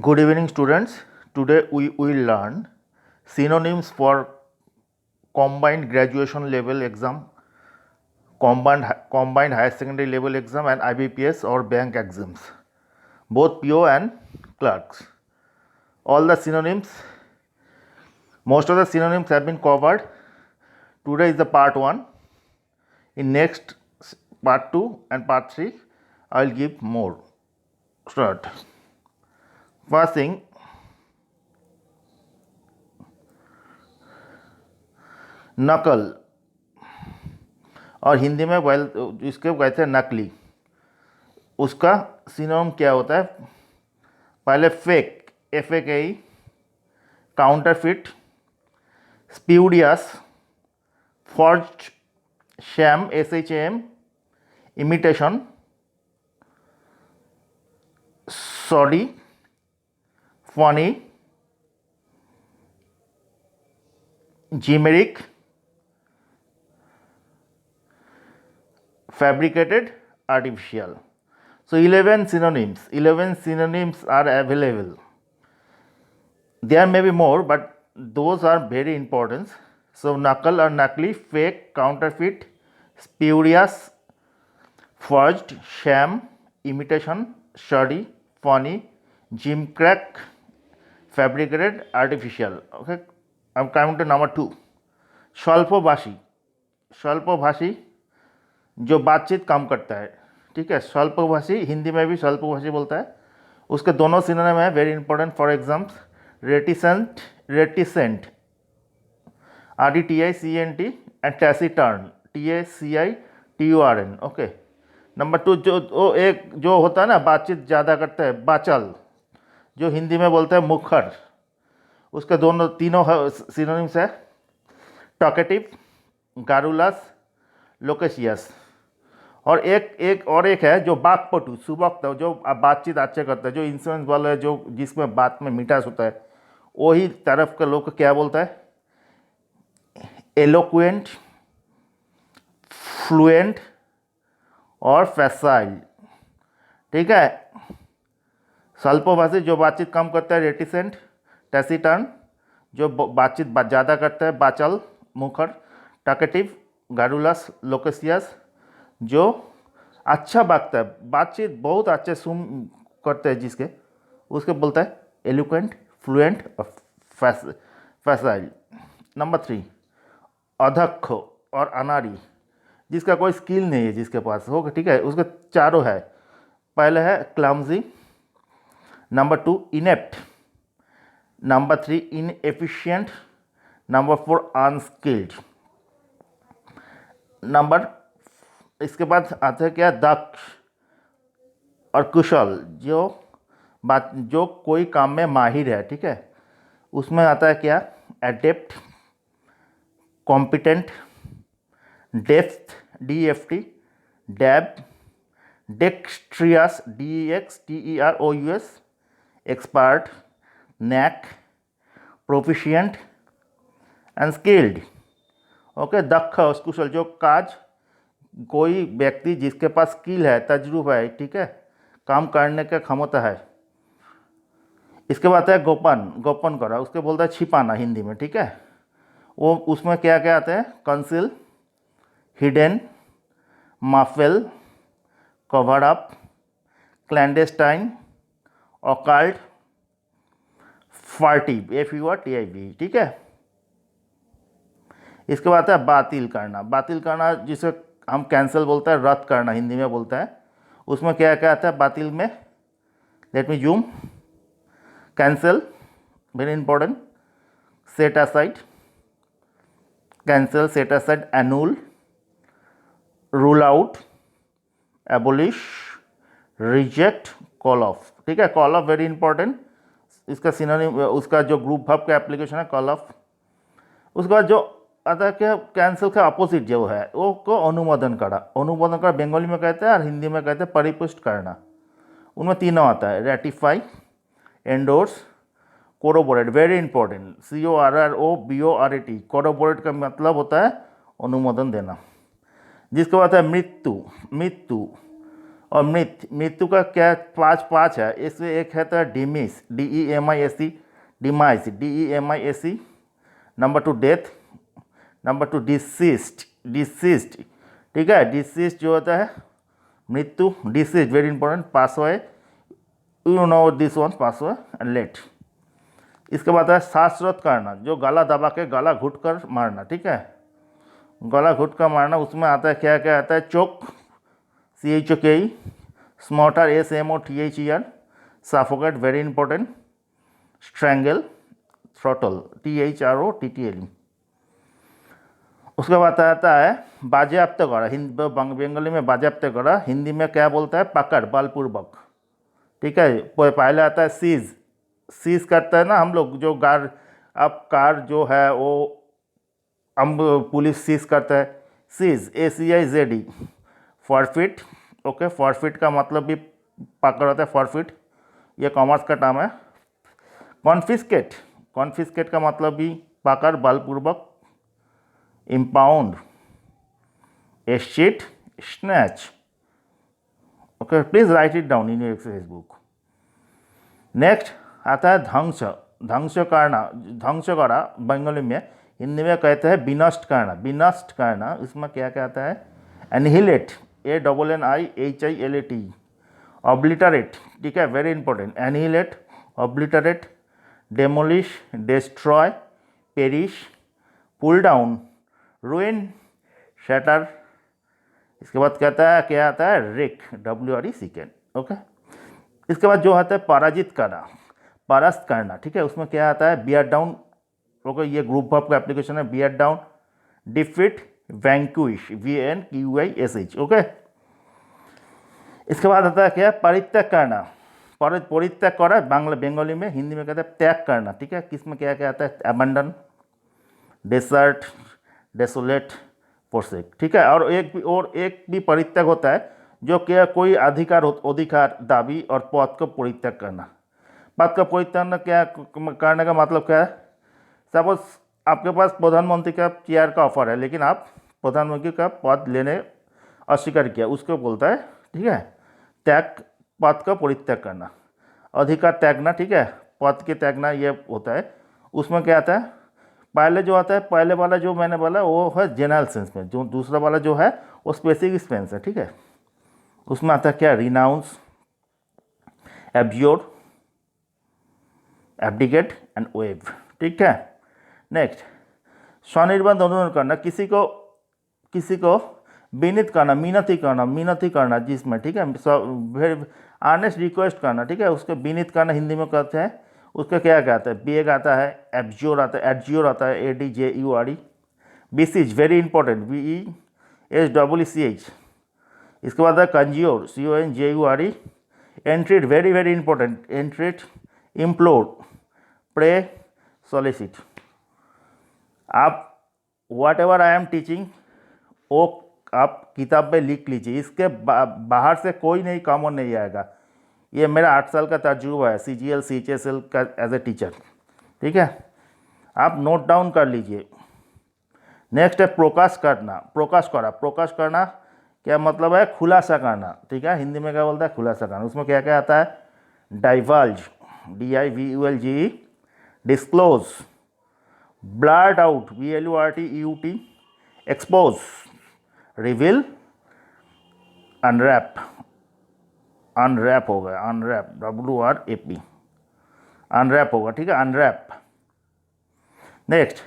Good evening, students. Today we will learn synonyms for combined graduation level exam, combined higher secondary level exam, and IBPS or bank exams, both PO and clerks. All the synonyms, most of the synonyms have been covered. Today is the part 1. In next part 2 and part 3, I will give more. Start. First thing, नकल और हिंदी में इसके कहते हैं नकली। उसका synonym क्या होता है? पहले fake, FAKE, counterfeit, spurious, forged, sham, SHAM, imitation, sorry, phoney, chimeric, fabricated, artificial. So 11 synonyms are available. There may be more, but those are very important. So nakal or nakli, fake, counterfeit, spurious, forged, sham, imitation, shoddy, phony, gimcrack, fabricated, artificial. Okay, I'm coming to number 2. स्वल्पभाषी जो बातचीत कम करता है, ठीक है। स्वल्पभाषी हिंदी में भी स्वल्पभाषी बोलता है। उसके दोनों सिनोनिम है, very important for exams. Reticent, RETICENT, and taciturn, TACITURN। Okay. Number 2, जो होता है ना, बातचीत ज़्यादा करता है, बाचल, जो हिंदी में बोलते हैं मुखर। उसके तीनों सिनोनिम्स है, टॉकेटिव, गारुलस, लोकेशियस। और एक है जो बाकपटु, सुबक्त, जो बातचीत अच्छे करता है, जो इंश्योरेंस वाला है, जो जिसमें बात में मिठास होता है, वही तरफ के लोग क्या बोलता है? एलोक्वेंट, फ्लुएंट और फैसाइल, ठीक है। स्वल्पभाषी जो बातचीत कम करता है, रेटिसेंट, टैसीटर्न जो बातचीत ज़्यादा करता है, बाचल, मुखर, टॉकेटिव, गारुलस, लोकेशियस जो अच्छा बातता है, बातचीत बहुत अच्छे सुन करते हैं जिसके, उसके बोलता है एलोक्वेंट, फ्लुएंट और फैसाइल। नंबर 3, अधक्ष और अनाड़ी, जिसका कोई स्किल नहीं है, जिसके पास होगा, ठीक है। उसके चारों है। पहले है clumsy, number 2 inept, number 3 inefficient, number 4 unskilled. इसके बाद आता है क्या? दक्ष और कुशल, जो कोई काम में माहिर है, ठीक है। उसमें आता है क्या? Adept, competent, deft, DEFT, dab, dexterous, DEXTEROUS, expert, knack, proficient and skilled. Okay. दक्ष और कुशल, जो काज कोई व्यक्ति जिसके पास स्किल है, तजुर्बा है, ठीक है, काम करने का क्षमता है। इसके बाद है गोपन करा, उसके बोलता है छिपाना हिंदी में, ठीक है। वो उसमें क्या क्या आते हैं? Conceal, hidden, muffle, cover up, clandestine, occult, furtive, FURTIV, ठीक है। इसके बाद है बातिल करना, जिसे हम कैंसिल बोलते हैं, रद्द करना हिंदी में बोलता है। उसमें क्या क्या आता है बातिल में? Let me zoom. Cancel, very important, set aside, cancel, set aside, annual, rule out, abolish, reject, call of, ठीक है। कॉल ऑफ वेरी इंपॉर्टेंट, इसका सिनोनिम, उसका जो ग्रुप वर्ब का एप्लीकेशन है, कॉल ऑफ। उसके बाद जो आता है क्या? कैंसिल का अपोजिट जो है वो को अनुमोदन करा बंगाली में कहते हैं और हिंदी में कहते हैं परिपुष्ट करना। उनमें तीनों आता है, ratify, endorse, corroborate, very important, CORROBORAT। Corroborate का मतलब होता है अनुमोदन देना। जिसके बाद है मृत्यु, और मृत्यु का क्या पाँच पाँच है, इसमें एक है तो डिमिस, DEMIS, demise, DEMIS। Number 2 death, number 2 डिसीस्ड, ठीक है। डिसीज जो होता है मृत्यु, डिसीज वेरी इंपॉर्टेंट, पास हुए, यू नो दिस वन, पास हुए एंड लेट। इसके बाद है श्वासरोध करना, जो गला दबा के गला घुट कर मारना, ठीक है, गला घुट कर मारना। उसमें आता है क्या क्या आता है, चोक, CHOKE, स्मोटर, SMOTHER, suffocate very important, strangle, throttle, THROTTLE। उसके बाद आता है बाजेयाप्त करा, बंगाली में बाजेयाप्त करा, हिंदी में क्या बोलता है, पकड़ बलपूर्वक, ठीक है। पहले आता है सीज करता है ना हम लोग, जो अब कार जो है वो हम पुलिस सीज करता है, seize, ACIZD, forfeit, okay. Forfeit का मतलब भी पकड़ होता है, फॉरफिट, ये कॉमर्स का टर्म है। कॉन्फिस्केट का मतलब भी पकड़ बलपूर्वक, impound, escheat, snatch, okay. Please write it down in your exercise book. Next आता है ध्वंस करा, बंगाली में, हिंदी में कहते हैं विनष्ट करना। इसमें क्या क्या आता है, एनिहिलेट, ANNIHILATE, ऑब्लिटरेट, ठीक है, very important, annihilate, obliterate, demolish, destroy, perish, pull down, ruin, shatter. इसके बाद क्या आता है रेक, WRECK, ओके। इसके बाद जो आता है परास्त करना, ठीक है। उसमें क्या आता है बियर डाउन, ओके, ये ग्रुप वर्ब का एप्लीकेशन है, beer down, defeat, vanquish, VANQUISH, okay. इसके बाद आता है क्या, परित्याग करना, परित्याग करा बंगाली में, हिंदी में कहते हैं त्याग करना, ठीक है। किसमें क्या क्या आता है, अबंडन, डेसर्ट, डेसोलेट, फोर्सेक, ठीक है। और एक भी परित्याग होता है जो क्या कोई अधिकार दावी और पद को परित्याग करना। पद का परित्याग क्या करने का मतलब क्या है, सपोज आपके पास प्रधानमंत्री का चेयर का ऑफर है, लेकिन आप प्रधानमंत्री का पद लेने अस्वीकार किया, उसको बोलता है, ठीक है, त्याग, पद का परित्याग करना, अधिकार त्यागना, ठीक है, पद के त्यागना, ये होता है। उसमें क्या आता है, पहले जो आता है, पहले वाला जो मैंने बोला वो है जनरल सेंस में, जो दूसरा वाला जो है वो स्पेसिफिक सेंस है, ठीक है। उसमें आता है क्या, रिनाउंस, एब्योर, एब्डिकेट एंड वेव, ठीक है। नेक्स्ट, स्वनिर्बंध अनुरोध करना, किसी को विनीत करना, मिनती करना जिसमें, ठीक है, आर्नेस्ट रिक्वेस्ट करना, ठीक है, उसको विनीत करना हिंदी में कहते हैं। उसका क्या आता है, बेग आता है, एब्ज्योर आता है, ADJURE, beseech very important, BESCH। इसके बाद है conjure, CONJURE, entreat very very important, entreat, implore, pray, solicit. आप whatever I am teaching वो आप किताब में लिख लीजिए, इसके बाहर से कोई नहीं कॉमन नहीं आएगा। ये मेरा 8 साल का तजुर्बा है CGL CHSL का एज ए टीचर, ठीक है, आप नोट डाउन कर लीजिए। नेक्स्ट है प्रकाश करना क्या मतलब है, खुलासा करना, ठीक है, हिंदी में क्या बोलता है, खुलासा करना। उसमें क्या क्या आता है, divulge, DIVULGE, disclose, blurt out, BLURTEUT, expose, reveal, unwrap हो गया, WRAP, अनरैप होगा, ठीक है, अनरैप। नेक्स्ट,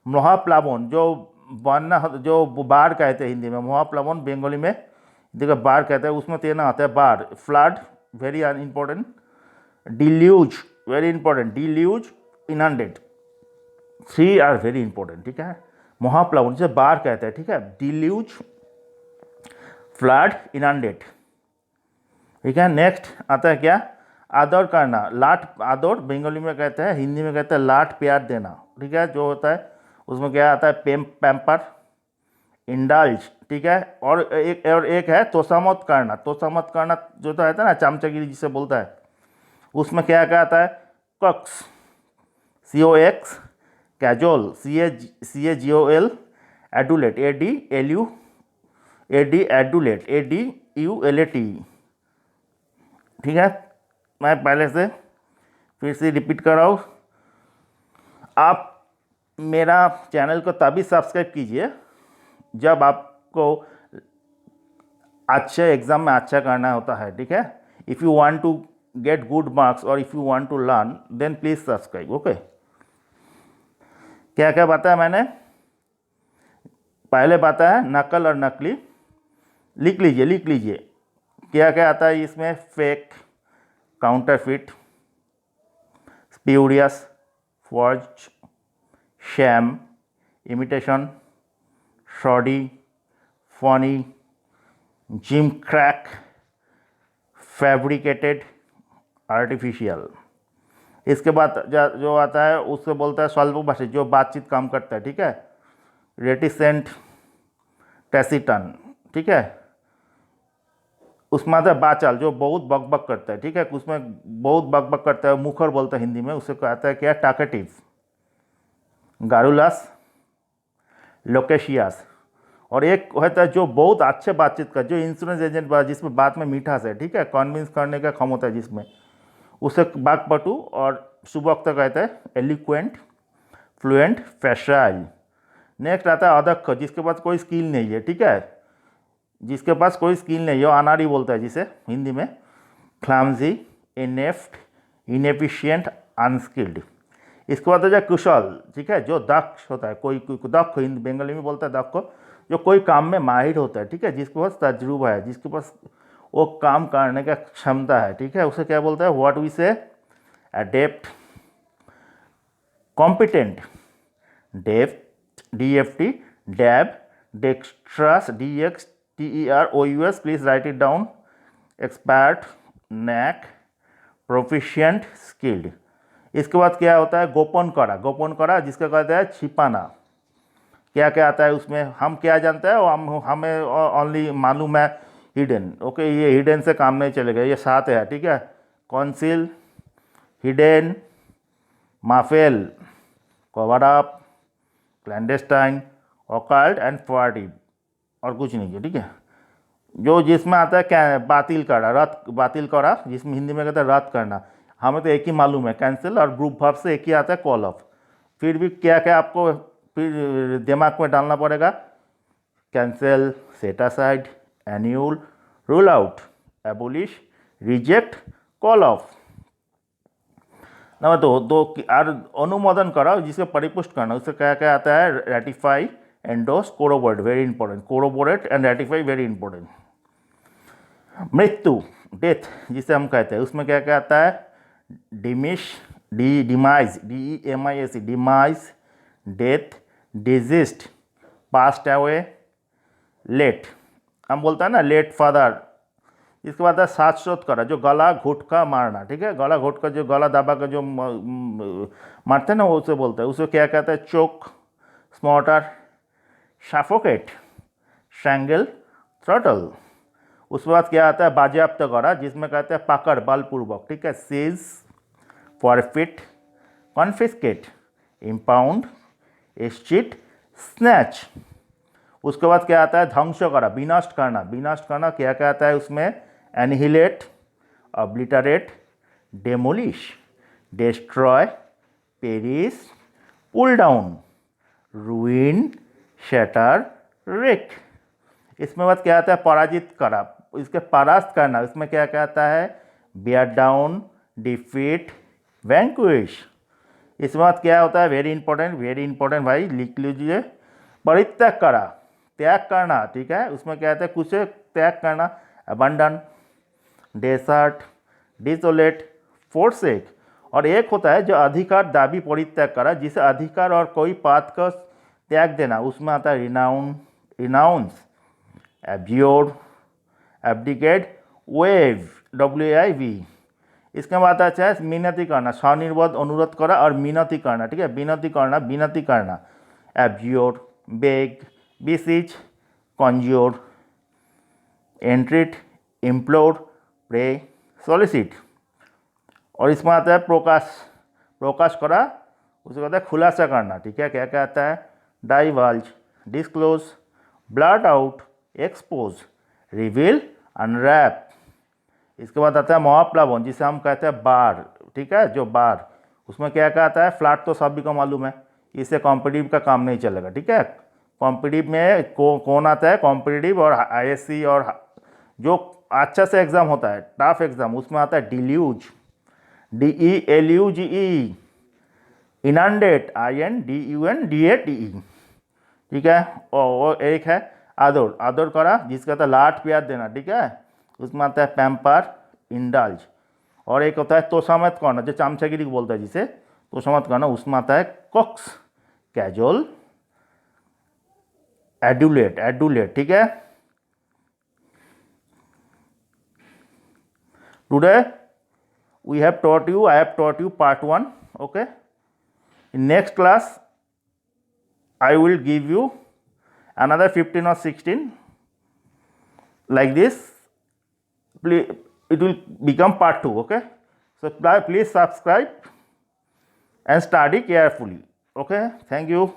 महाप्लावन, जो बाढ़ कहते हैं हिंदी में, महाप्लावन बंगाली में देखो बाढ़ कहते हैं, उसमें तेना आता है बाढ़, flood very important, deluge very important, deluge, inundate, 3 are very important, ठीक है। महाप्लावन जिसे बाढ़ कहते हैं, ठीक है, डिल्यूज, फ्लड, इनंडेट, ठीक है। नेक्स्ट आता है क्या, आदर करना, आदर बंगाली में कहते हैं, हिंदी में कहते हैं लाड प्यार देना, ठीक है, जो होता है उसमें क्या आता है, पैम्पर, इंडल्ज, ठीक है। और एक है तोसामत करना, जो तो रहता है ना चामचागिरी जिसे बोलता है, उसमें क्या क्या आता है, Cox's, COX, cajole, CAGOL, एडुलेट, ADULAT, ADULAT, ठीक है, मैं पहले से फिर से रिपीट कर रहा हूँ। आप मेरा चैनल को तभी सब्सक्राइब कीजिए जब आपको अच्छे एग्ज़ाम में अच्छा करना होता है, ठीक है। If you want to get good marks और if you want to learn then please subscribe, okay. क्या क्या बताया मैंने? पहले बताया नकल और नकली, लिख लीजिए क्या क्या आता है इसमें? Fake, counterfeit, spurious, forge, sham, imitation, fraudy, funny, gym crack, fabricated, artificial. इसके बाद जो आता है उससे बोलता है स्वल्पभाषी, जो बातचीत काम करता है, ठीक है। रेटिसेंट, टैसिटन, ठीक है। उसमें आता है बाचाल, जो बहुत बकबक करता है, ठीक है। उसमें बहुत बकबक करता है, मुखर बोलता है हिंदी में, उससे कहता है क्या? टाकेटिव। गारुलास, लोकेशियस। और एक होता है जो बहुत अच्छे बातचीत का, जो इंश्योरेंस एजेंट, जिसमें बात में मीठास है, ठीक है, कन्विंस करने का क्षमता है जिसमें, उसे बाकपटु। और सुबक्त कहता है एलिक्वेंट, फ्लुएंट, फैशाइल। नेक्स्ट आता है अदक्ष, जिसके पास कोई स्किल नहीं है, ठीक है, जिसके पास कोई स्किल नहीं है, अनाड़ी बोलता है जिसे हिंदी में। क्लामजी, इनेफ्ट, इनएफिशिएंट, अनस्किल्ड। इसके बाद हो जाए कुशल, ठीक है, जो दक्ष होता है, कोई दक्ष, हिंदी बंगाली में बोलता है दक्ष, जो कोई काम में माहिर होता है, ठीक है, जिसके पास तजुर्बा है, जिसके पास वो काम करने का क्षमता है, ठीक है, उसे क्या बोलता है? What we say adept, competent, deft, DFT, dab, dexterous, DXTEROUS, please write it down, expert, knack, proficient, skilled. इसके बाद क्या होता है? गोपन करा, जिसका कहता है छिपाना। क्या क्या आता है उसमें? हम क्या जानते हैं, हमें ओनली मालूम है हिडन, ओके। ये हिडन से काम नहीं चलेगा, ये साथ है, ठीक है। Conceal, hidden, muffle, cover up, clandestine, occult and furtive, और कुछ नहीं है, ठीक है। जो जिसमें आता है क्या? बातिल करा, जिसमें हिंदी में कहता है रद्द करना। हमें तो एक ही मालूम है, कैंसिल, और ग्रुप वर्ब से एक ही आता है, कॉल ऑफ। फिर भी क्या क्या आपको फिर दिमाग में डालना पड़ेगा? Cancel, set aside, annual, rule out, abolish, reject, call of. Number दो और अनुमोदन करा, जिसे परिपुष्ट करना, उससे क्या क्या आता है? Ratify, endorse, corroborate, very important, corroborate and ratify, very important. मृत्यु, डेथ, जिसे हम कहते हैं, उसमें क्या क्या आता है? Demise, demise, DEMIS, demise, death, decease, passed away, late, हम बोलते हैं ना लेट फादर। इसके बाद है श्वासरोध करा, जो गला घुट का मारना, ठीक है, गला घुट का, जो गला दबा का जो मारते हैं ना, वो उसे बोलते हैं, उसे क्या कहते हैं? चोक, स्मॉटर, सफोकेट, स्ट्रैंगल, थ्रॉटल। उसके बाद क्या आता है? बाजेयाप्त करा, जिसमें कहते हैं पकड़ बलपूर्वक, ठीक है, seize, forfeit, confiscate, impound, escheat, snatch. उसके बाद क्या आता है? ध्वंस करा, विनष्ट करना, क्या क्या आता है उसमें? Annihilate, obliterate, demolish, destroy, perish, pull down, ruin, shatter, wreck. इसमें बाद क्या आता है? पराजित करा, इसके परास्त करना, इसमें क्या क्या आता है? Beer down, defeat, vanquish. इसमें बाद क्या होता है? वेरी इंपॉर्टेंट भाई, लिख लीजिए। परित्याग करा, त्याग करना, ठीक है, उसमें क्या आता है? कुछ त्याग करना, अबंडन, डेसर्ट, डिसोलेट, फोर्सेक। और एक होता है जो अधिकार दाबी परित्याग करा, जिसे अधिकार और कोई पात का त्याग देना, उसमें आता है renounce, abjure, abdicate, wave, WAIV। इसके बाद आता है मिनती करना, स्वनिर्बोध अनुरोध करा और मिनती करना, ठीक है, विनती करना, abjure, bag, बिसीच, कॉन्ज्योर, एंट्रीट, implore, pray, solicit. और इसमें आता है प्रोकाश करा, उसे कहता है खुलासा करना, ठीक है, क्या क्या आता है? Divulge, disclose, blurt out, expose, reveal, unwrap. इसके बाद आता है महाप्लावन, जिसे हम कहते हैं बाढ़, ठीक है, जो बाढ़, उसमें क्या क्या आता है, फ्लड तो सभी को मालूम है, इससे कॉम्पिटिटिव का काम नहीं चलेगा, ठीक है। कॉम्पिटिटिव में कौन आता है, कॉम्पिटिटिव और आईएससी और जो अच्छा से एग्जाम होता है, टफ एग्जाम, उसमें आता है डिल्यूज, DELUGE, इनंडेट, INDUNDATE, ठीक है। और एक है आदर, आदर करा, जिसका था लाड प्यार देना, ठीक है, उसमें आता है पैम्पर, इंडल्ज। और एक होता है तोषामत करना, जो चामचागिरी बोलता है जिसे तोषामत करना, उसमें आता है कॉक्स, कैजोल, एडुलेट, एडुलेट, ठीक है। Today we have taught you, I have taught you part 1, okay. In next class I will give you another 15 or 16 like this. Please, it will become part 2, okay. So please subscribe and study carefully, okay. Thank you.